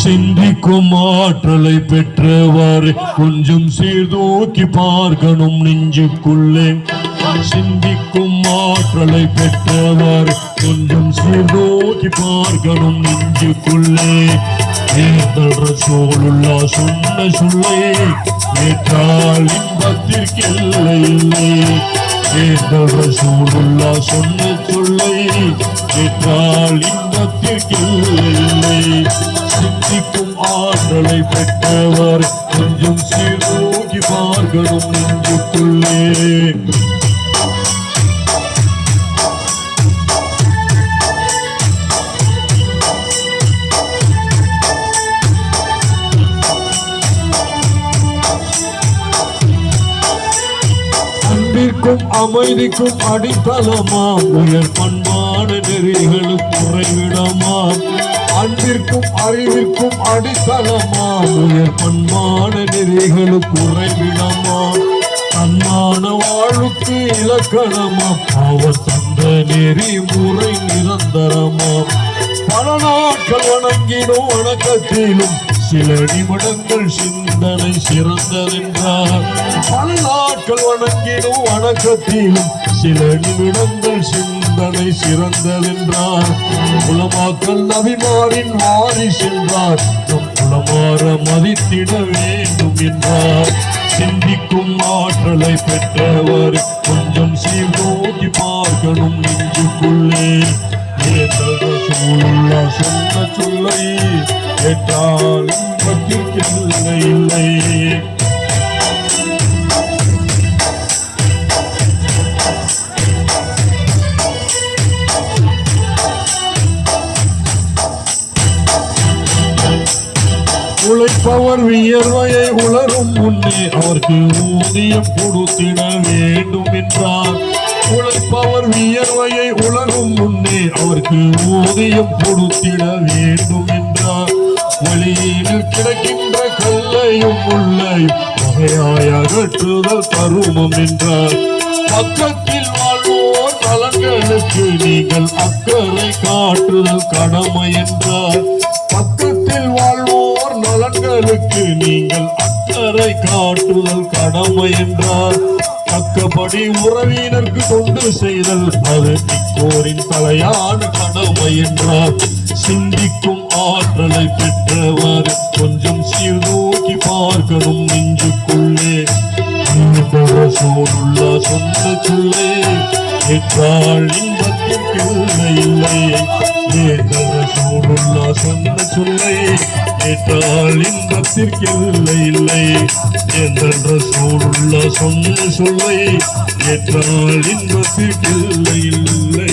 சிந்திக்கும் ஆற்றலை பெற்றவாறு கொஞ்சம் சீர்தூக்கி பார்க்கணும் நெஞ்சுக்குள்ளே. சிந்திக்கும் ஆற்றலை பெற்றவாறு கொஞ்சம் சீர்தூக்கி பார்க்கணும் நெஞ்சுக்குள்ளே. ரசூலுல்லா சொன்ன சொல்லை ஏற்றால் இன்பத்திற்கு எல்லை இல்லை. ரசூலுல்லா சொன்ன சொல்லை ஏற்றால் இன்பத்திற்கு எல்லை இல்லை. சிந்திக்கும் ஆற்றலை பெற்றவர் கொஞ்சம் சீர்தூக்கி பார்க்கணும் நெஞ்சுக்குள்ளே. அன்பிற்கும் அமைதிக்கும் அடித்தளமாம் உயர் பண்பான நெறிகளுக்கு குறைவிடமாம். அன்பிற்கும் அறிவிற்கும் அடித்தளமாம் உயர் பண்பான நெறிகளுக்கு குறைவிடமாம். தன்மான வாழ்வுக்கு இலக்கணமாம் அவர் தந்த நெறி முறை நிரந்தரமாம். பல நாட்கள் வணங்கினோம் வணக்கத்திலும் சில நிமிடங்கள் சிந்தனை சிறந்ததென்றார். பல நாட்கள் வணங்கினோம் வணக்கத்திலும் சில நிமிடங்கள் சிந்தனை சிறந்ததென்றார். உலமாக்கள் நபிமாரின் வாரிசு என்றார். நம் உலமாற மதித்திட வேண்டும் என்றார். சிந்திக்கும் ஆற்றலை பெற்றவர் கொஞ்சம் சீர்தூக்கி பார்க்கணும் நெஞ்சுக்குள்ளே. ரசூலுல்லா சொன்ன சொல்லை ஏற்றால் இன்பத்திற்கு எல்லை இல்லை. உழைப்பவர் வியர்வையை உலரும் முன்னே அவருக்கு ஊதியம் கொடுத்திட வேண்டும் என்றார். உழைப்பவர் வியர்வையை உலரும் முன்னே அவருக்கு ஊதியம் கொடுத்திட வேண்டும் என்றார். வழியில் கிடக்கின்ற கல்லையும் முள்ளையும் வகையாய் அகற்றுதல் தருமம் என்றார். பக்கத்தில் வாழ்வோர் நலன்களுக்கு நீங்கள் அக்கறை காட்டுதல் கடமை என்றார். பக்கத்தில் வாழ்வோர் நலன்களுக்கு நீங்கள் அக்கறை காட்டுதல் கடமை என்றார். தக்கபடி உறவினருக்கு தொண்டு செய்தல் அது நிக்கோரின் தலையான கடமை என்றார். சிந்திக்கும் ஆற்றலை பெற்றவர் கொஞ்சம் சீர்தூக்கி பார்க்கணும் நெஞ்சுக்குள்ளே. ரசூலுல்லா சொன்ன சொல்லே ஏற்றால் இன்பத்திற்கு எல்லை இல்லை. ரசூலுல்லா சொன்ன சொல்லை ஏற்றால் இன்பத்திற்கு எல்லை இல்லை. ரசூலுல்லா சொன்ன சொல்லை ஏற்றால் இன்பத்திற்கு எல்லை இல்லை.